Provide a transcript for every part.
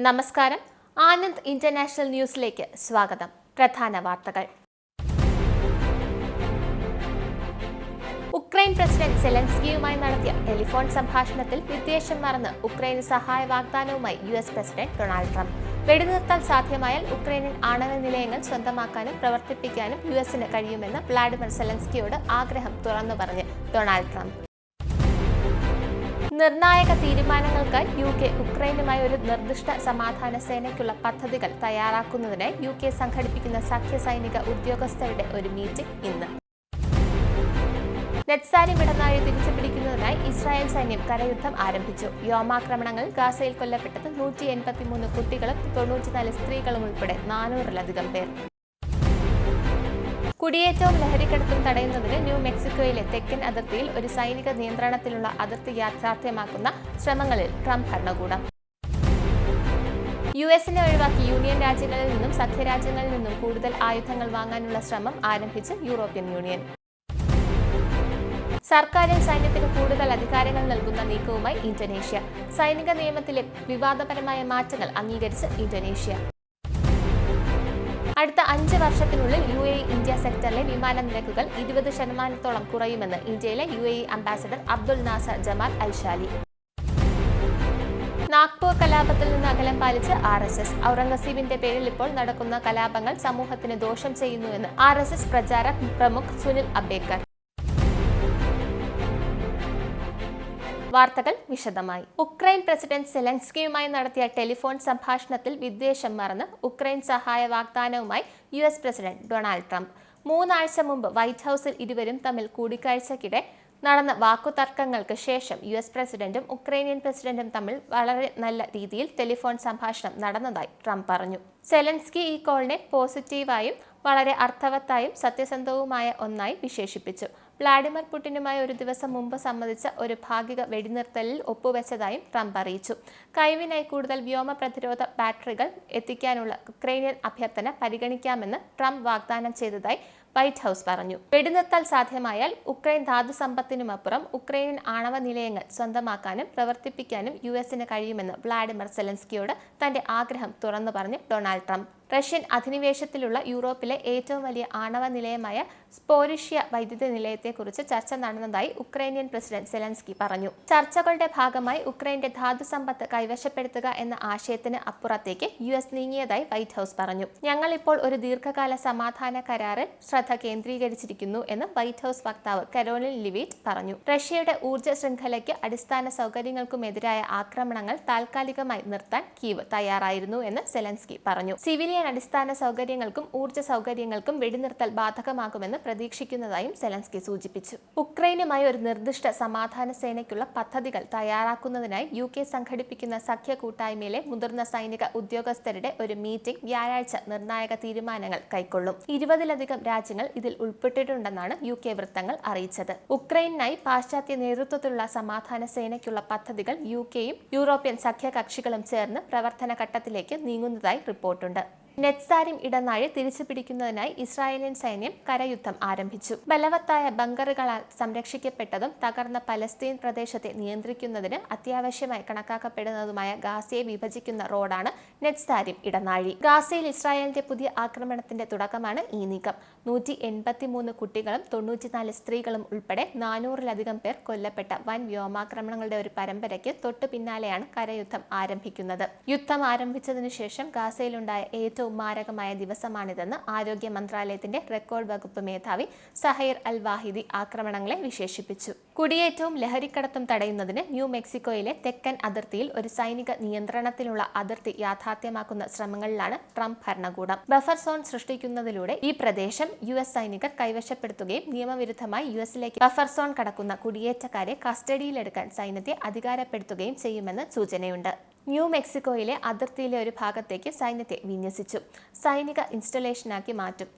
നമസ്കാരം. ആനന്ദ് ഇന്റർനാഷണൽ ന്യൂസിലേക്ക് സ്വാഗതം. പ്രധാന വാർത്തകൾ. ഉക്രൈൻ പ്രസിഡന്റ് സെലൻസ്കിയുമായി നടത്തിയ ടെലിഫോൺ സംഭാഷണത്തിൽ വിദ്വേഷം മറന്ന് ഉക്രൈന് സഹായ വാഗ്ദാനവുമായി US പ്രസിഡന്റ് ഡൊണാൾഡ് ട്രംപ്. വെടിനിർത്തൽ സാധ്യമായാൽ ഉക്രൈനിൽ ആണവ നിലയങ്ങൾ സ്വന്തമാക്കാനും പ്രവർത്തിപ്പിക്കാനും യുഎസിന് കഴിയുമെന്ന് വ്ളാഡിമിർ സെലൻസ്കിയോട് ആഗ്രഹം തുറന്നു പറഞ്ഞ് ഡൊണാൾഡ് ട്രംപ്. നിർണായക തീരുമാനങ്ങൾക്കായി UK ഉക്രൈനുമായി ഒരു നിർദ്ദിഷ്ട സമാധാന സേനയ്ക്കുള്ള പദ്ധതികൾ തയ്യാറാക്കുന്നതിനായി UK സംഘടിപ്പിക്കുന്ന സഖ്യ സൈനിക ഉദ്യോഗസ്ഥരുടെ ഒരു മീറ്റിംഗ് ഇന്ന്. നെറ്റ്സാരിം ഇടനാഴി തിരിച്ചുപിടിക്കുന്നതിനായി ഇസ്രായേൽ സൈന്യം കരയുദ്ധം ആരംഭിച്ചു. വ്യോമാക്രമണങ്ങളിൽ ഗാസയിൽ കൊല്ലപ്പെട്ടത് 183 കുട്ടികളും 94 സ്ത്രീകളും ഉൾപ്പെടെ 400-ലധികം പേർ. കുടിയേറ്റവും ലഹരിക്കടത്തും തടയുന്നതിന് ന്യൂ മെക്സിക്കോയിലെ തെക്കൻ അതിർത്തിയിൽ ഒരു സൈനിക നിയന്ത്രണത്തിലുള്ള അതിർത്തി യാഥാർത്ഥ്യമാക്കുന്ന ശ്രമങ്ങളിൽ ട്രംപ് ഭരണകൂടം. യുഎസിനെ ഒഴിവാക്കി യൂണിയൻ രാജ്യങ്ങളിൽ നിന്നും സഖ്യരാജ്യങ്ങളിൽ നിന്നും കൂടുതൽ ആയുധങ്ങൾ വാങ്ങാനുള്ള ശ്രമം ആരംഭിച്ച് യൂറോപ്യൻ യൂണിയൻ. സർക്കാരിൽ സൈന്യത്തിന് കൂടുതൽ അധികാരങ്ങൾ നൽകുന്ന നീക്കവുമായി ഇന്തോനേഷ്യ. സൈനിക നിയമത്തിലെ വിവാദപരമായ മാറ്റങ്ങൾ അംഗീകരിച്ച് ഇന്തോനേഷ്യ. അടുത്ത 5 വർഷത്തിനുള്ളിൽ UAE ഇന്ത്യ സെക്ടറിലെ വിമാന നിരക്കുകൾ 20% കുറയുമെന്ന് ഇന്ത്യയിലെ UAE ambassador Abdul Nasser Jamal Alshali. Nagpur കലാപത്തിൽ നിന്ന് അകലം പാലിച്ച് RSS. ഔറംഗസീബിന്റെ പേരിൽ ഇപ്പോൾ നടക്കുന്ന കലാപങ്ങൾ സമൂഹത്തിന് ദോഷം ചെയ്യുന്നുവെന്ന് RSS പ്രചാരക് പ്രമുഖ് സുനിൽ അബേക്കർ. വാർത്തകൾ വിശദമായി. ഉക്രൈൻ പ്രസിഡന്റ് സെലൻസ്കിയുമായി നടത്തിയ ടെലിഫോൺ സംഭാഷണത്തിൽ വിദ്വേഷം മറന്ന് ഉക്രൈൻ സഹായ വാഗ്ദാനവുമായി US പ്രസിഡന്റ് ഡൊണാൾഡ് ട്രംപ്. 3 ആഴ്ച മുമ്പ് വൈറ്റ് ഹൌസിൽ ഇരുവരും തമ്മിൽ കൂടിക്കാഴ്ചയ്ക്കിടെ നടന്ന വാക്കുതർക്കങ്ങൾക്ക് ശേഷം US പ്രസിഡന്റും ഉക്രൈനിയൻ പ്രസിഡന്റും തമ്മിൽ വളരെ നല്ല രീതിയിൽ ടെലിഫോൺ സംഭാഷണം നടന്നതായി ട്രംപ് പറഞ്ഞു. സെലൻസ്കി ഈ കോളിനെ പോസിറ്റീവായും വളരെ അർത്ഥവത്തായും സത്യസന്ധവുമായ ഒന്നായി വിശേഷിപ്പിച്ചു. വ്ളാഡിമിർ പുടിനുമായി ഒരു ദിവസം മുമ്പ് സമ്മതിച്ച ഒരു ഭാഗിക വെടിനിർത്തലിൽ ഒപ്പുവെച്ചതായും ട്രംപ് അറിയിച്ചു. കൈവിനായി കൂടുതൽ വ്യോമ പ്രതിരോധ ബാറ്ററികൾ എത്തിക്കാനുള്ള ഉക്രൈനിയൻ അഭ്യർത്ഥന പരിഗണിക്കാമെന്ന് ട്രംപ് വാഗ്ദാനം ചെയ്തതായി വൈറ്റ് ഹൌസ് പറഞ്ഞു. വെടിനിർത്തൽ സാധ്യമായാൽ ഉക്രൈൻ ധാതുസമ്പത്തിനുമപ്പുറം ഉക്രൈനിയൻ ആണവ നിലയങ്ങൾ സ്വന്തമാക്കാനും പ്രവർത്തിപ്പിക്കാനും യുഎസിന് കഴിയുമെന്ന് വ്ളാഡിമിർ സെലൻസ്കിയോട് തന്റെ ആഗ്രഹം തുറന്നു പറഞ്ഞ് ഡൊണാൾഡ് ട്രംപ്. റഷ്യൻ അധിനിവേശത്തിലുള്ള യൂറോപ്പിലെ ഏറ്റവും വലിയ ആണവ നിലയമായ സ്പോരിഷ്യ വൈദ്യുത നിലയത്തെക്കുറിച്ച് ചർച്ച നടന്നതായി ഉക്രൈനിയൻ പ്രസിഡന്റ് സെലൻസ്കി പറഞ്ഞു. ചർച്ചകളുടെ ഭാഗമായി ഉക്രൈന്റെ ധാതുസമ്പത്ത് കൈവശപ്പെടുത്തുക എന്ന ആശയത്തിന് അപ്പുറത്തേക്ക് US നീങ്ങിയതായി വൈറ്റ് ഹൌസ് പറഞ്ഞു. ഞങ്ങൾ ഇപ്പോൾ ഒരു ദീർഘകാല സമാധാന കരാറിൽ ശ്രദ്ധ കേന്ദ്രീകരിച്ചിരിക്കുന്നു എന്ന് വൈറ്റ് ഹൌസ് വക്താവ് കരോലിൻ ലിവിറ്റ് പറഞ്ഞു. റഷ്യയുടെ ഊർജ്ജ ശൃംഖലയ്ക്ക് അടിസ്ഥാന സൗകര്യങ്ങൾക്കുമെതിരായ ആക്രമണങ്ങൾ താൽക്കാലികമായി നിർത്താൻ കീവ് തയ്യാറായിരുന്നു എന്ന് സെലൻസ്കി പറഞ്ഞു. സിവിലിയൻ അടിസ്ഥാന സൗകര്യങ്ങൾക്കും ഊർജ്ജ സൗകര്യങ്ങൾക്കും വെടിനിർത്തൽ ബാധകമാകുമെന്ന് പ്രതീക്ഷിക്കുന്നതായും സെലൻസ്കി സൂചിപ്പിച്ചു. ഉക്രൈനുമായി ഒരു നിർദ്ദിഷ്ട സമാധാന സേനയ്ക്കുള്ള പദ്ധതികൾ തയ്യാറാക്കുന്നതിനായി UK സംഘടിപ്പിക്കുന്ന സഖ്യ കൂട്ടായ്മയിലെ മുതിർന്ന സൈനിക ഉദ്യോഗസ്ഥരുടെ ഒരു മീറ്റിംഗ് വ്യാഴാഴ്ച നിർണായക തീരുമാനങ്ങൾ കൈക്കൊള്ളും. 20-ലധികം രാജ്യങ്ങൾ ഇതിൽ ഉൾപ്പെട്ടിട്ടുണ്ടെന്നാണ് UK വൃത്തങ്ങൾ അറിയിച്ചത്. ഉക്രൈനായി പാശ്ചാത്യ നേതൃത്വത്തിലുള്ള സമാധാന സേനയ്ക്കുള്ള പദ്ധതികൾ UKയും യൂറോപ്യൻ സഖ്യകക്ഷികളും ചേർന്ന് പ്രവർത്തന ഘട്ടത്തിലേക്ക് നീങ്ങുന്നതായി റിപ്പോർട്ടുണ്ട്. നെറ്റ്സാരിം ഇടനാഴി തിരിച്ചുപിടിക്കുന്നതിനായി ഇസ്രായേലിയൻ സൈന്യം കരയുദ്ധം ആരംഭിച്ചു. ബലവത്തായ ബങ്കറുകളാൽ സംരക്ഷിക്കപ്പെട്ടതും തകർന്ന പലസ്തീൻ പ്രദേശത്തെ നിയന്ത്രിക്കുന്നതിന് അത്യാവശ്യമായി കണക്കാക്കപ്പെടുന്നതുമായ ഗാസയെ വിഭജിക്കുന്ന റോഡാണ് നെറ്റ്സാരിം ഇടനാഴി. ഗാസയിൽ ഇസ്രായേലിന്റെ പുതിയ ആക്രമണത്തിന്റെ തുടക്കമാണ് ഈ നീക്കം. 183 കുട്ടികളും 94 സ്ത്രീകളും ഉൾപ്പെടെ 400-ലധികം പേർ കൊല്ലപ്പെട്ട വൻ വ്യോമാക്രമണങ്ങളുടെ ഒരു പരമ്പരയ്ക്ക് തൊട്ടു പിന്നാലെയാണ് കരയുദ്ധം ആരംഭിക്കുന്നത്. യുദ്ധം ആരംഭിച്ചതിനു ശേഷം ഗാസയിലുണ്ടായ ഏറ്റവും മാരകമായ ദിവസമാണിതെന്ന് ആരോഗ്യ മന്ത്രാലയത്തിന്റെ റെക്കോർഡ് വകുപ്പ് മേധാവി സഹൈർ അൽ വാഹിദി ആക്രമണങ്ങളെ വിശേഷിപ്പിച്ചു. കുടിയേറ്റവും ലഹരിക്കടത്തും തടയുന്നതിന് ന്യൂ മെക്സിക്കോയിലെ തെക്കൻ അതിർത്തിയിൽ ഒരു സൈനിക നിയന്ത്രണത്തിലുള്ള അതിർത്തി യാഥാർത്ഥ്യമാക്കുന്ന ശ്രമങ്ങളിലാണ് ട്രംപ് ഭരണകൂടം. ബഫർ സോൺ സൃഷ്ടിക്കുന്നതിലൂടെ ഈ പ്രദേശം US സൈനികർ കൈവശപ്പെടുത്തുകയും നിയമവിരുദ്ധമായി USലേക്ക് ബഫർ സോൺ കടക്കുന്ന കുടിയേറ്റക്കാരെ കസ്റ്റഡിയിലെടുക്കാൻ സൈന്യത്തെ അധികാരപ്പെടുത്തുകയും ചെയ്യുമെന്ന് സൂചനയുണ്ട്. ന്യൂ മെക്സിക്കോയിലെ അതിർത്തിയിലെ ഒരു ഭാഗത്തേക്ക് സൈന്യത്തെ വിന്യസിച്ചു. സൈനിക ഇൻസ്റ്റലേഷനാക്കി മാറ്റും.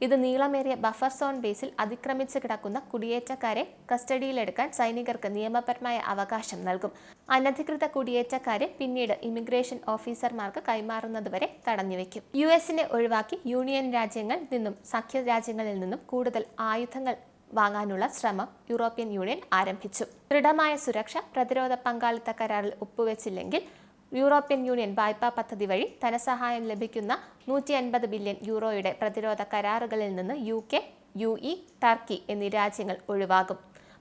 ഇത് നീളമേറിയ ബഫർ സോൺ ബേസിൽ അതിക്രമിച്ച് കിടക്കുന്ന കുടിയേറ്റക്കാരെ കസ്റ്റഡിയിലെടുക്കാൻ സൈനികർക്ക് നിയമപരമായ അവകാശം നൽകും. അനധികൃത കുടിയേറ്റക്കാരെ പിന്നീട് ഇമിഗ്രേഷൻ ഓഫീസർമാർക്ക് കൈമാറുന്നതുവരെ തടഞ്ഞുവെക്കും. USനെ ഒഴിവാക്കി യൂണിയൻ രാജ്യങ്ങളിൽ നിന്നും സഖ്യ രാജ്യങ്ങളിൽ നിന്നും കൂടുതൽ ആയുധങ്ങൾ വാങ്ങാനുള്ള ശ്രമം യൂറോപ്യൻ യൂണിയൻ ആരംഭിച്ചു. ദൃഢമായ സുരക്ഷ പ്രതിരോധ പങ്കാളിത്ത കരാറിൽ ഒപ്പുവെച്ചില്ലെങ്കിൽ യൂറോപ്യൻ യൂണിയൻ വായ്പാ പദ്ധതി വഴി ധനസഹായം ലഭിക്കുന്ന 150 ബില്യൺ യൂറോയുടെ പ്രതിരോധ കരാറുകളിൽ നിന്ന് UK, UE, ടർക്കി എന്നീ രാജ്യങ്ങൾ ഒഴിവാകും.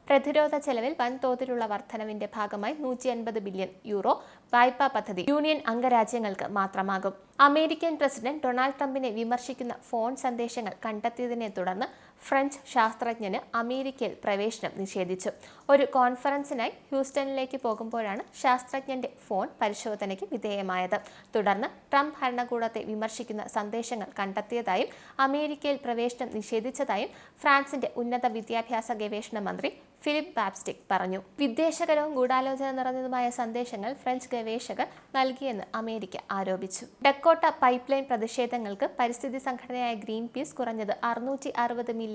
പ്രതിരോധ ചെലവിൽ വൻതോതിലുള്ള വർധനവിന്റെ ഭാഗമായി 150 ബില്യൺ യൂറോ വായ്പാ പദ്ധതി യൂണിയൻ അംഗരാജ്യങ്ങൾക്ക് മാത്രമാകും. അമേരിക്കൻ പ്രസിഡന്റ് ഡൊണാൾഡ് ട്രംപിനെ വിമർശിക്കുന്ന ഫോൺ സന്ദേശങ്ങൾ കണ്ടെത്തിയതിനെ തുടർന്ന് ഫ്രഞ്ച് ശാസ്ത്രജ്ഞന് അമേരിക്കയിൽ പ്രവേശനം നിഷേധിച്ചു. ഒരു കോൺഫറൻസിനായി ഹ്യൂസ്റ്റണിലേക്ക് പോകുമ്പോഴാണ് ശാസ്ത്രജ്ഞന്റെ ഫോൺ പരിശോധനയ്ക്ക് വിധേയമായത്. തുടർന്ന് ട്രംപ് ഭരണകൂടത്തെ വിമർശിക്കുന്ന സന്ദേശങ്ങൾ കണ്ടെത്തിയതായും അമേരിക്കയിൽ പ്രവേശനം നിഷേധിച്ചതായും ഫ്രാൻസിന്റെ ഉന്നത വിദ്യാഭ്യാസ ഗവേഷണ മന്ത്രി ഫിലിപ്പ് ബാപ്സ്റ്റിക് പറഞ്ഞു. വിദ്വേഷകരവും ഗൂഢാലോചന നിറഞ്ഞതുമായ സന്ദേശങ്ങൾ ഫ്രഞ്ച് ഗവേഷകർ നൽകിയെന്ന് അമേരിക്ക ആരോപിച്ചു. ഡക്കോട്ട പൈപ്പ് ലൈൻ പ്രതിഷേധങ്ങൾക്ക് പരിസ്ഥിതി സംഘടനയായ ഗ്രീൻ പീസ് കുറഞ്ഞത് $660 മില്യൺ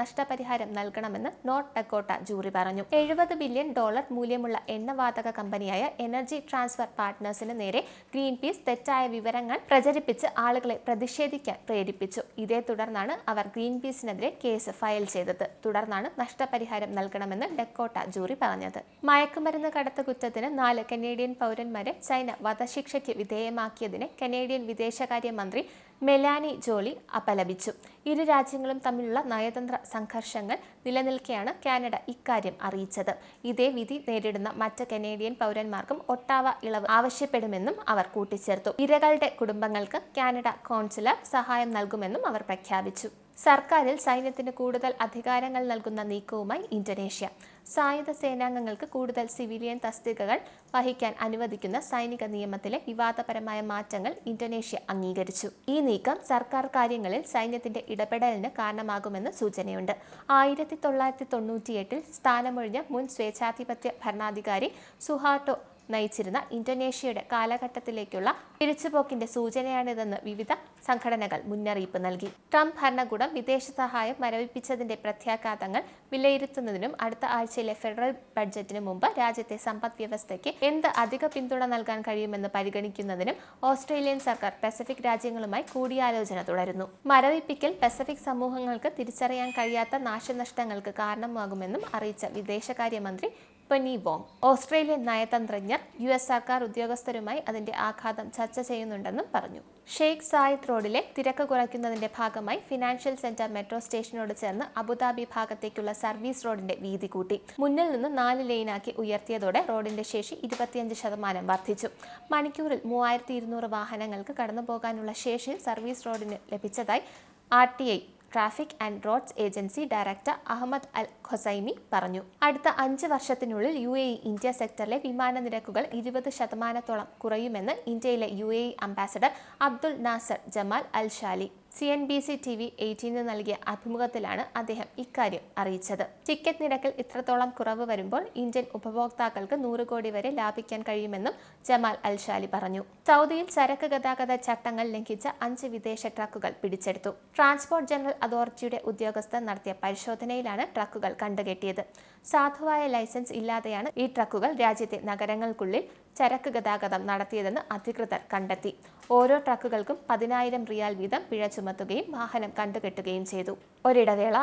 നഷ്ടപരിഹാരം നൽകണമെന്ന് നോർത്ത് ഡക്കോട്ട ജൂറി പറഞ്ഞു. $70 ബില്യൺ മൂല്യമുള്ള എണ്ണവാതക കമ്പനിയായ എനർജി ട്രാൻസ്ഫർ പാർട്ട്നേഴ്സിന് നേരെ ഗ്രീൻ പീസ് തെറ്റായ വിവരങ്ങൾ പ്രചരിപ്പിച്ച് ആളുകളെ പ്രതിഷേധിക്കാൻ പ്രേരിപ്പിച്ചു. ഇതേ തുടർന്നാണ് അവർ ഗ്രീൻ പീസിനെതിരെ കേസ് ഫയൽ ചെയ്തത്. തുടർന്നാണ് നഷ്ടപരിഹാരം നൽകണമെന്ന് ഡക്കോട്ട ജൂറി പറഞ്ഞത്. മയക്കുമരുന്ന് കടത്ത് കുറ്റത്തിന് 4 കനേഡിയൻ പൗരന്മാരെ ചൈന വധശിക്ഷയ്ക്ക് വിധേയമാക്കിയതിനെ കനേഡിയൻ വിദേശകാര്യ മന്ത്രി മെലാനി ജോളി അപലപിച്ചു. ഇരു രാജ്യങ്ങളും തമ്മിലുള്ള നയതന്ത്ര സംഘർഷങ്ങൾ നിലനിൽക്കെയാണ് കാനഡ ഇക്കാര്യം അറിയിച്ചത്. ഇതേ വിധി നേരിടുന്ന മറ്റ് കനേഡിയൻ പൗരന്മാർക്കും ഒട്ടാവ ഇളവ് ആവശ്യപ്പെടുമെന്നും അവർ കൂട്ടിച്ചേർത്തു. ഇരകളുടെ കുടുംബങ്ങൾക്ക് കാനഡ കോൺസുലർ സഹായം നൽകുമെന്നും അവർ പ്രഖ്യാപിച്ചു. സർക്കാരിൽ സൈന്യത്തിന് കൂടുതൽ അധികാരങ്ങൾ നൽകുന്ന നീക്കവുമായി ഇന്തോനേഷ്യ. സായുധ സേനാംഗങ്ങൾക്ക് കൂടുതൽ സിവിലിയൻ തസ്തികകൾ വഹിക്കാൻ അനുവദിക്കുന്ന സൈനിക നിയമത്തിലെ വിവാദപരമായ മാറ്റങ്ങൾ ഇന്തോനേഷ്യ അംഗീകരിച്ചു. ഈ നീക്കം സർക്കാർ കാര്യങ്ങളിൽ സൈന്യത്തിന്റെ ഇടപെടലിന് കാരണമാകുമെന്ന് സൂചനയുണ്ട്. 1998 സ്ഥാനമൊഴിഞ്ഞ മുൻ സ്വേച്ഛാധിപത്യ ഭരണാധികാരി സുഹാർട്ടോ നയിച്ചിരുന്ന ഇന്തോനേഷ്യയുടെ കാലഘട്ടത്തിലേക്കുള്ള തിരിച്ചുപോക്കിന്റെ സൂചനയാണിതെന്ന് വിവിധ സംഘടനകൾ മുന്നറിയിപ്പ് നൽകി. ട്രംപ് ഭരണകൂടം വിദേശ സഹായം മരവിപ്പിച്ചതിന്റെ പ്രത്യാഘാതങ്ങൾ വിലയിരുത്തുന്നതിനും അടുത്ത ആഴ്ചയിലെ ഫെഡറൽ ബഡ്ജറ്റിന് മുമ്പ് രാജ്യത്തെ സമ്പദ് വ്യവസ്ഥയ്ക്ക് എന്ത് അധിക പിന്തുണ നൽകാൻ കഴിയുമെന്ന് പരിഗണിക്കുന്നതിനും ഓസ്ട്രേലിയൻ സർക്കാർ പസഫിക് രാജ്യങ്ങളുമായി കൂടിയാലോചന തുടരുന്നു. മരവിപ്പിക്കൽ പസഫിക് സമൂഹങ്ങൾക്ക് തിരിച്ചറിയാൻ കഴിയാത്ത നാശനഷ്ടങ്ങൾക്ക് കാരണമാകുമെന്നും അറിയിച്ച വിദേശകാര്യമന്ത്രി പെനി വോങ് ഓസ്ട്രേലിയൻ നയതന്ത്രജ്ഞർ US സർക്കാർ ഉദ്യോഗസ്ഥരുമായി അതിന്റെ ആഘാതം ചർച്ച ചെയ്യുന്നുണ്ടെന്നും പറഞ്ഞു. ഷെയ്ഖ് സായിദ് റോഡിലെ തിരക്ക് കുറയ്ക്കുന്നതിന്റെ ഭാഗമായി ഫിനാൻഷ്യൽ സെന്റർ മെട്രോ സ്റ്റേഷനോട് ചേർന്ന് അബുദാബി ഭാഗത്തേക്കുള്ള സർവീസ് റോഡിന്റെ വീതി കൂട്ടി. മുന്നിൽ നിന്ന് 4 ലെയിനാക്കി ഉയർത്തിയതോടെ റോഡിന്റെ ശേഷി 25% വർദ്ധിച്ചു. മണിക്കൂറിൽ 3200 വാഹനങ്ങൾക്ക് കടന്നുപോകാനുള്ള ശേഷി സർവീസ് റോഡിന് ലഭിച്ചതായി RTI traffic and roads agency director Ahmed Al Khozaimi പറഞ്ഞു. അടുത്ത 5 വർഷത്തിനുള്ളിൽ UAE ഇന്ത്യ സെക്ടറിലെ വിമാന നിരക്കുകൾ 20% കുറയുമെന്ന് ഇന്ത്യയിലെ UAE ambassador Abdul Nasser Jamal Al Shali CNBC TV 18 നൽകിയ അഭിമുഖത്തിലാണ് അദ്ദേഹം ഇക്കാര്യം അറിയിച്ചത്. ടിക്കറ്റ് നിരക്കിൽ ഇത്രത്തോളം കുറവ് വരുമ്പോൾ ഇന്ത്യൻ ഉപഭോക്താക്കൾക്ക് 100 കോടി വരെ ലാഭിക്കാൻ കഴിയുമെന്നും ജമാൽ അൽ ഷാലി പറഞ്ഞു. സൗദിയിൽ ചരക്ക് ഗതാഗത ചട്ടങ്ങൾ ലംഘിച്ച 5 വിദേശ ട്രക്കുകൾ പിടിച്ചെടുത്തു. ട്രാൻസ്പോർട്ട് ജനറൽ അതോറിറ്റിയുടെ ഉദ്യോഗസ്ഥർ നടത്തിയ പരിശോധനയിലാണ് ട്രക്കുകൾ കണ്ടുകെട്ടിയത്. സാധുവായ ലൈസൻസ് ഇല്ലാതെയാണ് ഈ ട്രക്കുകൾ രാജ്യത്തെ നഗരങ്ങൾക്കുള്ളിൽ ചരക്ക് ഗതാഗതം നടത്തിയതെന്ന് അധികൃതർ കണ്ടെത്തി. ഓരോ ട്രക്കുകൾക്കും 10,000 റിയാൽ വീതം പിഴ ചുമത്തുകയും വാഹനം കണ്ടുകെട്ടുകയും ചെയ്തു. ഒരിടവേള.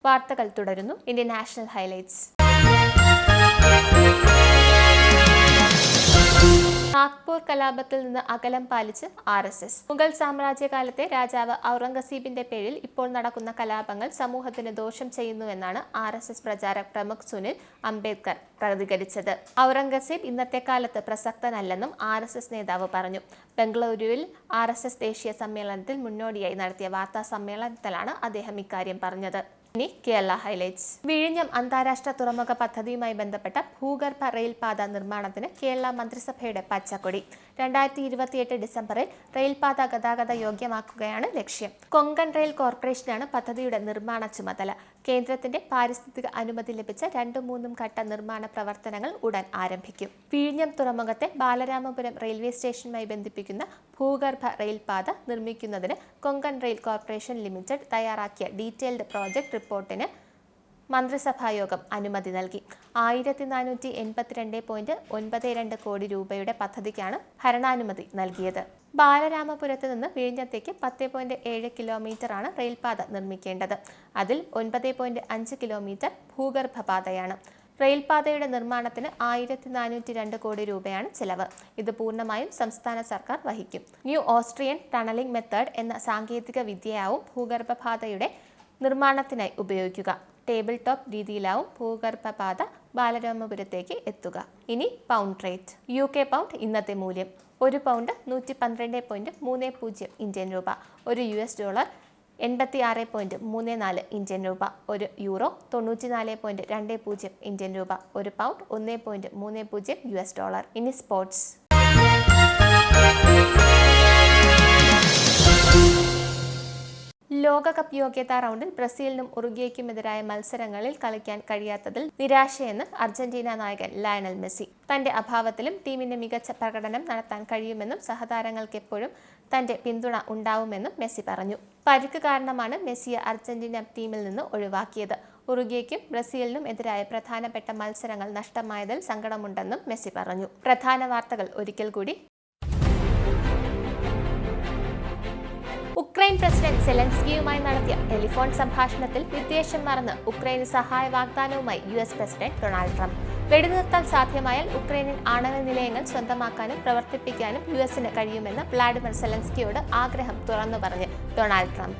വാർത്തകൾ തുടരുന്നു. Indian national highlights. നാഗ്പൂർ കലാപത്തിൽ നിന്ന് അകലം പാലിച്ച് RSS. മുഗൾ സാമ്രാജ്യകാലത്തെ രാജാവ് ഔറംഗസീബിന്റെ പേരിൽ ഇപ്പോൾ നടക്കുന്ന കലാപങ്ങൾ സമൂഹത്തിന് ദോഷം ചെയ്യുന്നുവെന്നാണ് RSS പ്രചാരക് പ്രമുഖ് സുനിൽ അംബേദ്കർ പ്രതികരിച്ചത്. ഔറംഗസീബ് ഇന്നത്തെ കാലത്ത് പ്രസക്തനല്ലെന്നും RSS നേതാവ് പറഞ്ഞു. ബംഗളൂരുവിൽ RSS ദേശീയ സമ്മേളനത്തിൽ മുന്നോടിയായി നടത്തിയ വാർത്താ സമ്മേളനത്തിലാണ് അദ്ദേഹം ഇക്കാര്യം പറഞ്ഞത്. ഇനി കേരള ഹൈലൈറ്റ്സ്. വിഴിഞ്ഞം അന്താരാഷ്ട്ര തുറമുഖ പദ്ധതിയുമായി ബന്ധപ്പെട്ട ഭൂഗർഭ റെയിൽപാത നിർമ്മാണത്തിന് കേരള മന്ത്രിസഭയുടെ പച്ചക്കൊടി. 2028 ഡിസംബറിൽ റെയിൽപാത ഗതാഗത യോഗ്യമാക്കുകയാണ് ലക്ഷ്യം. കൊങ്കൺ റെയിൽ കോർപ്പറേഷനാണ് പദ്ധതിയുടെ നിർമ്മാണ ചുമതല. കേന്ദ്രത്തിന്റെ പാരിസ്ഥിതിക അനുമതി ലഭിച്ച 2-3 ഘട്ട നിർമ്മാണ പ്രവർത്തനങ്ങൾ ഉടൻ ആരംഭിക്കും. വിഴിഞ്ഞം തുറമുഖത്തെ ബാലരാമപുരം റെയിൽവേ സ്റ്റേഷനുമായി ബന്ധിപ്പിക്കുന്ന ഭൂഗർഭ റെയിൽപാത നിർമ്മിക്കുന്നതിന് കൊങ്കൺ റെയിൽ കോർപ്പറേഷൻ ലിമിറ്റഡ് തയ്യാറാക്കിയ ഡീറ്റെയിൽഡ് പ്രോജക്ട് റിപ്പോർട്ടിന് മന്ത്രിസഭായോഗം അനുമതി നൽകി. 1482.92 കോടി രൂപയുടെ പദ്ധതിക്കാണ് ഭരണാനുമതി നൽകിയത്. ബാലരാമപുരത്ത് നിന്ന് വിഴിഞ്ഞത്തേക്ക് 10.7 കിലോമീറ്ററാണ് റെയിൽപാത നിർമ്മിക്കേണ്ടത്. അതിൽ 9.5 കിലോമീറ്റർ ഭൂഗർഭപാതയാണ്. റെയിൽപാതയുടെ നിർമ്മാണത്തിന് 1402 കോടി രൂപയാണ് ചെലവ്. ഇത് പൂർണ്ണമായും സംസ്ഥാന സർക്കാർ വഹിക്കും. ന്യൂ ഓസ്ട്രിയൻ ടണലിംഗ് മെത്തേഡ് എന്ന സാങ്കേതിക വിദ്യയാവും ഭൂഗർഭപാതയുടെ നിർമ്മാണത്തിനായി ഉപയോഗിക്കുക. ടേബിൾ ടോപ്പ് രീതിയിലാവും ഭൂഗർഭപാത ബാലരാമപുരത്തേക്ക് എത്തുക. ഇനി പൗണ്ട് റേറ്റ്. UK പൗണ്ട് ഇന്നത്തെ മൂല്യം: ഒരു പൗണ്ട് 112.30 ഇന്ത്യൻ രൂപ. ഒരു US ഡോളർ 86.34 ഇന്ത്യൻ രൂപ. ഒരു യൂറോ 94.20 ഇന്ത്യൻ രൂപ. ഒരു പൗണ്ട് 1.30 US ഡോളർ. ഇനി സ്പോർട്സ്. ലോകകപ്പ് യോഗ്യതാ റൗണ്ടിൽ ബ്രസീലിനും ഉറുഗ്വേയ്ക്കുമെതിരായ മത്സരങ്ങളിൽ കളിക്കാൻ കഴിയാത്തതിൽ നിരാശയെന്ന് അർജന്റീന നായകൻ ലയണൽ മെസ്സി. തന്റെ അഭാവത്തിലും ടീമിന് മികച്ച പ്രകടനം നടത്താൻ കഴിയുമെന്നും സഹതാരങ്ങൾക്ക് എപ്പോഴും തന്റെ പിന്തുണ ഉണ്ടാവുമെന്നും മെസ്സി പറഞ്ഞു. പരിക്ക് കാരണമാണ് മെസ്സിയെ അർജന്റീന ടീമിൽ നിന്ന് ഒഴിവാക്കിയത്. ഉറുഗ്വേയ്ക്കും ബ്രസീലിനും എതിരായ പ്രധാനപ്പെട്ട മത്സരങ്ങൾ നഷ്ടമായതിൽ സങ്കടമുണ്ടെന്നും മെസ്സി പറഞ്ഞു. പ്രധാന വാർത്തകൾ ഒരിക്കൽ കൂടി. ഉക്രൈൻ പ്രസിഡന്റ് സെലൻസ്കിയുമായി നടത്തിയ ടെലിഫോൺ സംഭാഷണത്തിൽ വിദ്വേഷം മറന്ന് ഉക്രൈന് സഹായ വാഗ്ദാനവുമായി US പ്രസിഡന്റ് ഡൊണാൾഡ് ട്രംപ്. വെടിനിർത്തൽ സാധ്യമായാൽ ഉക്രൈനിൽ ആണവ നിലയങ്ങൾ സ്വന്തമാക്കാനും പ്രവർത്തിപ്പിക്കാനും US-ന് കഴിയുമെന്ന് വ്ളാഡിമിർ സെലൻസ്കിയോട് ആഗ്രഹം തുറന്നു പറഞ്ഞ് ഡൊണാൾഡ് ട്രംപ്.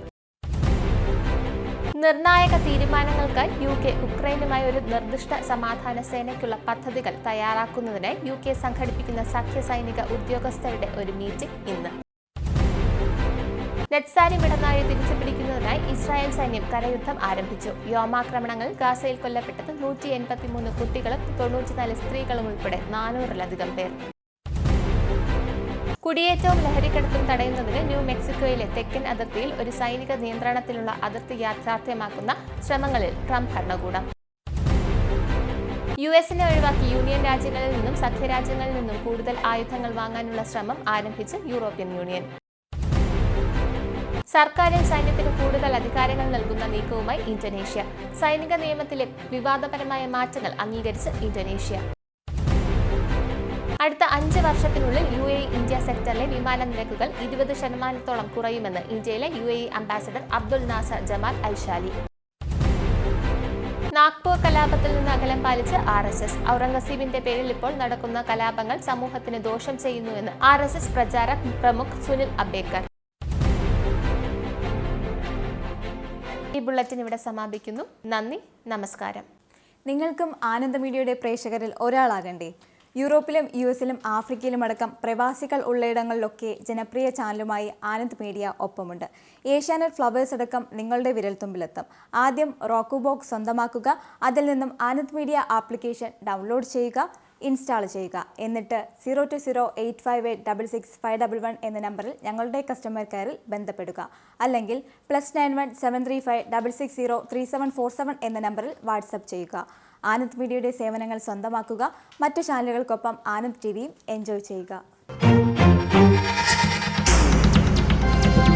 നിർണായക തീരുമാനങ്ങൾക്കായി UK ഉക്രൈനുമായി ഒരു നിർദ്ദിഷ്ട സമാധാന സേനയ്ക്കുള്ള പദ്ധതികൾ തയ്യാറാക്കുന്നതിനായി UK സംഘടിപ്പിക്കുന്ന സഖ്യ സൈനിക ഉദ്യോഗസ്ഥരുടെ ഒരു മീറ്റിംഗ് ഇന്ന്. നെറ്റ്സാരിം ഇടനാഴി തിരിച്ചുപിടിക്കുന്നതിനായി ഇസ്രായേൽ സൈന്യം കരയുദ്ധം ആരംഭിച്ചു. വ്യോമാക്രമണങ്ങളിൽ ഗാസയിൽ കൊല്ലപ്പെട്ടത് 183 കുട്ടികളും 94 സ്ത്രീകളും ഉൾപ്പെടെ 400-ലധികം പേർ. കുടിയേറ്റവും ലഹരിക്കടത്തും തടയുന്നതിന് ന്യൂ മെക്സിക്കോയിലെ തെക്കൻ അതിർത്തിയിൽ ഒരു സൈനിക നിയന്ത്രണത്തിലുള്ള അതിർത്തി യാഥാർത്ഥ്യമാക്കുന്ന ശ്രമങ്ങളിൽ ട്രംപ് ഭരണകൂടം. US-നെ ഒഴിവാക്കി യൂണിയൻ രാജ്യങ്ങളിൽ നിന്നും സഖ്യരാജ്യങ്ങളിൽ നിന്നും കൂടുതൽ ആയുധങ്ങൾ വാങ്ങാനുള്ള ശ്രമം ആരംഭിച്ച് യൂറോപ്യൻ യൂണിയൻ. സർക്കാരിൽ സൈന്യത്തിന് കൂടുതൽ അധികാരങ്ങൾ നൽകുന്ന നീക്കവുമായി ഇന്തോനേഷ്യ. സൈനിക നിയമത്തിലെ വിവാദപരമായ മാറ്റങ്ങൾ അംഗീകരിച്ച് ഇന്തോനേഷ്യ. അടുത്ത 5 വർഷത്തിനുള്ളിൽ UAE ഇന്ത്യ സെക്ടറിലെ വിമാന നിരക്കുകൾ 20% കുറയുമെന്ന് ഇന്ത്യയിലെ UAE ambassador Abdul Nasser Jamal Alshali. Nagpur കലാപത്തിൽ നിന്ന് അകലം പാലിച്ച് RSS. ഔറംഗസീബിന്റെ പേരിൽ ഇപ്പോൾ നടക്കുന്ന കലാപങ്ങൾ സമൂഹത്തിന് ദോഷം ചെയ്യുന്നുവെന്ന് RSS പ്രചാരക് പ്രമുഖ് സുനിൽ അബേക്കർ. ഈ ബുള്ളറ്റിൻ ഇവിടെ സമാപിക്കുന്നു. നന്ദി, നമസ്കാരം. നിങ്ങൾക്കും ആനന്ദ മീഡിയയുടെ പ്രേക്ഷകരിൽ ഒരാളാകണ്ടേ? യൂറോപ്പിലും US-ലും ആഫ്രിക്കയിലും അടക്കം പ്രവാസികൾ ഉള്ളയിടങ്ങളിലൊക്കെ ജനപ്രിയ ചാനലുമായി ആനന്ദ് മീഡിയ ഒപ്പമുണ്ട്. ഏഷ്യാനെറ്റ് ഫ്ലവേഴ്സ് അടക്കം നിങ്ങളുടെ വിരൽത്തുമ്പിലെത്തും. ആദ്യം റോക്കു ബോക്സ് സ്വന്തമാക്കുക. അതിൽ നിന്നും ആനന്ദ് മീഡിയ ആപ്ലിക്കേഷൻ ഡൗൺലോഡ് ചെയ്യുക, ഇൻസ്റ്റാൾ ചെയ്യുക. എന്നിട്ട് 02085866511 എന്ന നമ്പറിൽ ഞങ്ങളുടെ കസ്റ്റമർ കെയറിൽ ബന്ധപ്പെടുക. അല്ലെങ്കിൽ +91 735 660 3747 എന്ന നമ്പറിൽ വാട്സപ്പ് ചെയ്യുക. ആനന്ദ് മീഡിയയുടെ സേവനങ്ങൾ സ്വന്തമാക്കുക. മറ്റു ചാനലുകൾക്കൊപ്പം ആനന്ദ് TVയും എൻജോയ് ചെയ്യുക.